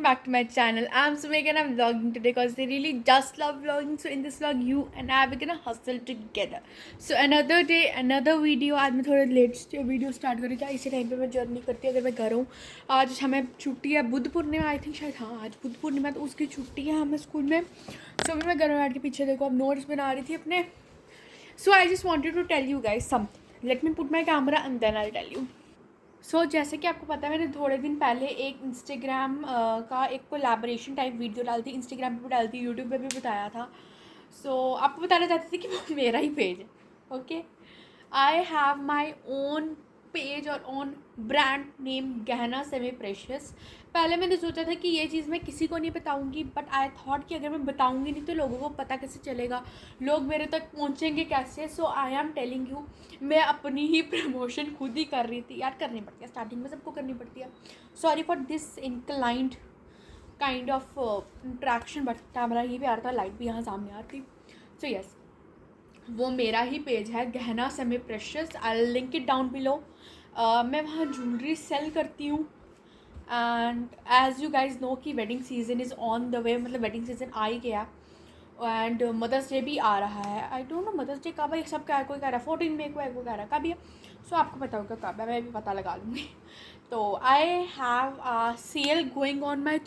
back to my channel. I'm Sumekh and I'm vlogging today because they really just love vlogging. So in this vlog, you and I are gonna hustle together. So another day, another video. आज मैं थोड़ा late video start करी था, इसी time पे मैं journey करती हूँ अगर मैं घर हूँ. आज हमें छुट्टी है, बुद्ध पूर्णिमा आई थिंक शायद, हाँ आज बुद्ध पूर्णिमा, तो उसकी छुट्टी है हमें स्कूल में. सो अभी मैं घर में बैठ के पीछे देखो अब नोट्स बना रही थी अपने. So I just wanted to tell you guys something. Let me put my camera and then I tell you. जैसे कि आपको पता है मैंने थोड़े दिन पहले एक इंस्टाग्राम का एक कोलैबोरेशन टाइप वीडियो डालती, इंस्टाग्राम पे भी डालती, यूट्यूब पे भी बताया था. आपको बताना चाहती थी कि वो मेरा ही पेज है. Okay, I have my own page और ओन ब्रांड नेम गहना सेमी प्रेशियस. पहले मैंने सोचा था कि ये चीज़ मैं किसी को नहीं बताऊंगी, बट आई थॉट कि अगर मैं बताऊंगी नहीं तो लोगों को पता कैसे चलेगा, लोग मेरे तक पहुंचेंगे कैसे. सो आई एम टेलिंग यू, मैं अपनी ही प्रमोशन खुद ही कर रही थी. यार करनी पड़ती है, स्टार्टिंग में सबको करनी पड़ती है. Sorry for this inclined kind of interaction, but camera ही भी आ रहा था, लाइट भी यहाँ सामने आ रही थी. सो यस, वो मेरा ही पेज है Gehna semi precious. I link it down below. मैं वहाँ ज्वेलरी सेल करती हूँ. And as you guys know कि wedding season is on the way, मतलब वेडिंग सीजन आ ही गया. एंड मदर्स डे भी आ रहा है. I don't know Mother's Day कब है, सब क्या कोई कह रहा है 14 मई को है, कोई कह रहा है कब है. सो आपको पता होगा कब है, मैं भी पता लगा लूँगी. तो I have a sale going on my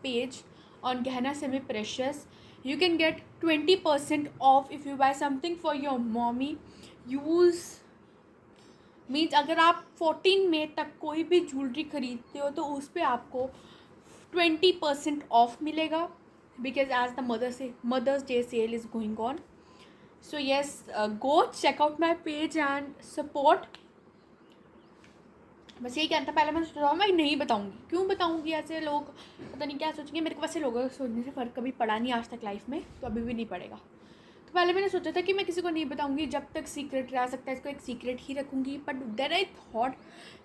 page on Gehna semi precious. You can get 20% off if you buy something for your mommy. Use means अगर आप 14 मई तक कोई भी ज्वेलरी खरीदते हो तो उस पर आपको 20% ऑफ मिलेगा, because as the Mother's Day sale is going on. So yes, go check out my page and support. बस यही कहना था. पहले मैं सोच रहा हूँ मैं नहीं बताऊँगी, क्यों बताऊँगी, ऐसे लोग पता नहीं क्या सोचेंगे. मेरे को वैसे लोगों के सोचने से फ़र्क कभी पड़ा नहीं आज तक लाइफ में, तो अभी भी नहीं पड़ेगा. तो पहले मैंने सोचा था कि मैं किसी को नहीं बताऊँगी, जब तक सीक्रेट रह सकता है इसको एक सीक्रेट ही रखूँगी. बट देन आई थॉट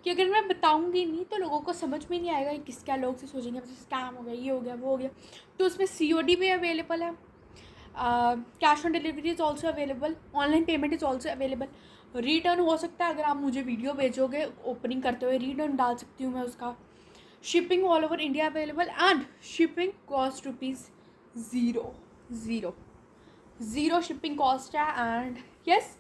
कि अगर मैं बताऊँगी नहीं तो लोगों को समझ में नहीं आएगा कि किस क्या लोग से सोचेंगे बस स्कैम हो गया, ये हो गया, वो हो गया. तो उसमें COD भी अवेलेबल है, cash on delivery is also available, online payment is also available. Return हो सकता है, अगर आप मुझे वीडियो भेजोगे ओपनिंग करते हुए रिटर्न डाल सकती हूँ मैं उसका. Shipping all over India available and shipping cost zero shipping cost है. एंड यस,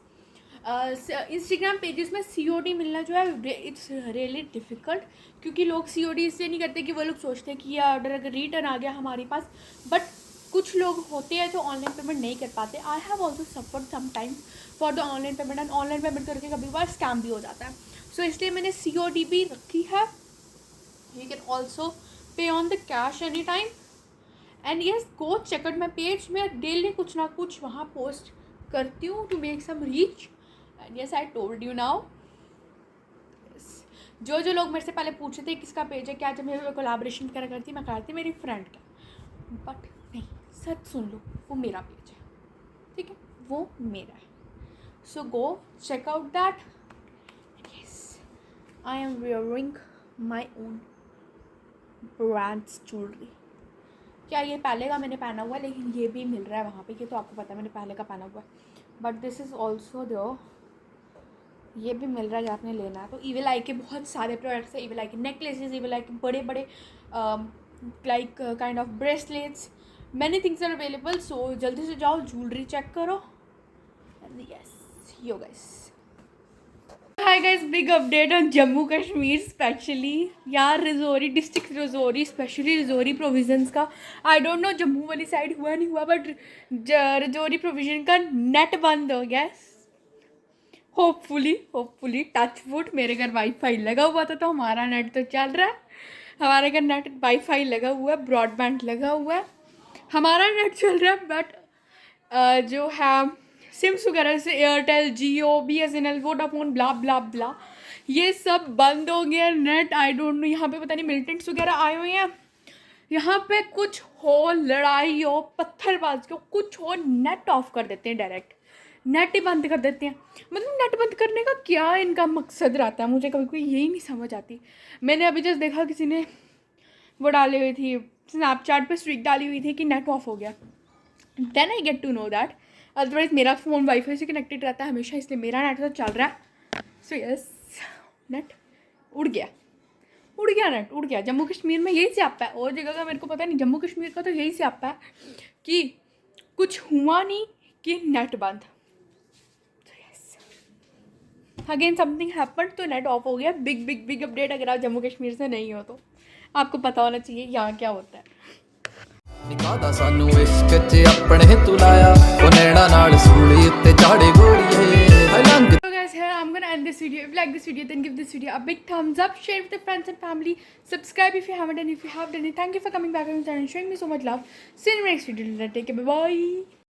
इंस्टाग्राम पेजेस में COD मिलना जो है इट्स रियली डिफ़िकल्ट, क्योंकि लोग COD इसलिए नहीं करते कि वो लोग सोचते हैं कि ये ऑर्डर अगर रिटर्न आ गया हमारे पास, बट कुछ लोग होते हैं जो ऑनलाइन पेमेंट नहीं कर पाते. I have also suffered some time for the online payment, and online payment करके कभी बार स्कैम भी हो जाता है. सो इसलिए मैंने COD भी रखी है. You can also pay on the cash any time. And yes, go check out my page. मैं डेली कुछ ना कुछ वहाँ पोस्ट करती हूँ to make some reach. And yes, I told you now. जो लोग मेरे से पहले पूछे थे किसका पेज है, क्या जब मैं कोलैबोरेशन वगैरह करती मैं करती मेरी फ्रेंड का, बट नहीं, सच सुन लो, वो मेरा पेज है, ठीक है, वो मेरा है. So go check out that. Yes, I am wearing my own brands jewellery. क्या ये पहले का मैंने पहना हुआ है, लेकिन ये भी मिल रहा है वहाँ पे, ये तो आपको पता है मैंने पहले का पहना हुआ है. बट दिस इज़ ऑल्सो दो, ये भी मिल रहा है अगर आपने लेना है तो. ईविल आई के बहुत सारे प्रोडक्ट्स है. ईविल आई के नेकलेसेस, ईविल आई के बड़े बड़े like kind of bracelets, many things are available. So जल्दी से जाओ, ज्वेलरी चेक करो. Yes yo guys, hi guys, big update on Jammu Kashmir specially. यार Rajouri district, Rajouri specially Rajouri provisions का, आई डोंट नो जम्मू वाली साइड हुआ नहीं हुआ, बट रजौरी प्रोविजन का नेट बंद हो गया. Hopefully touch wood. मेरे घर वाईफाई लगा हुआ था तो हमारा नेट तो चल रहा है. हमारे घर नेट वाईफाई लगा हुआ है, ब्रॉडबैंड लगा हुआ है, हमारा नेट चल रहा है. बट जो है सिम्स वगैरह से एयरटेल, जियो, BSNL, वोडाफोन, ब्ला ब्ला ब्ला, ये सब बंद हो गया नेट. आई डोंट नो, यहाँ पे पता नहीं मिलिटेंट्स वगैरह आए हुए हैं. यहाँ पे कुछ हो, लड़ाई हो, पत्थरबाजी हो, कुछ हो, नेट ऑफ कर देते हैं डायरेक्ट, नेट ही बंद कर देते हैं. मतलब नेट बंद करने का क्या इनका मकसद रहता है, मुझे कभी कोई यही नहीं समझ आती. मैंने अभी जस्ट देखा किसी ने वो डाली हुई थी, स्नैपचैट पे स्ट्रिक डाली हुई थी कि नेट ऑफ हो गया. Then I get to know that. Otherwise मेरा फ़ोन वाईफाई से कनेक्टेड रहता है हमेशा, इसलिए मेरा नेट तो चल रहा है. सो यस, नेट उड़ गया. उड़ गया नेट, उड़ गया। जम्मू कश्मीर में यही स्यापा है, और जगह का मेरे को पता नहीं, जम्मू कश्मीर का तो यही स्यापा है कि कुछ हुआ नहीं कि नेट बंद। अगेन समथिंग हैपन तो नेट ऑफ हो गया। बिग बिग बिग अपडेट, अगर आप जम्मू कश्मीर से नहीं हो तो आपको पता होना चाहिए यहाँ क्या होता है। निकादा सानू इश्क च अपने तू लाया ओ नैना नाल सूली उत्ते झाड़े गोरीए हलंग। So guys, here I'm gonna end this video. If you like this video, then give this video a big thumbs up, share with your friends and family, subscribe if you haven't, and if you have done it, thank you for coming back on my channel and showing me so much love. See you in the next video. Take care, bye bye.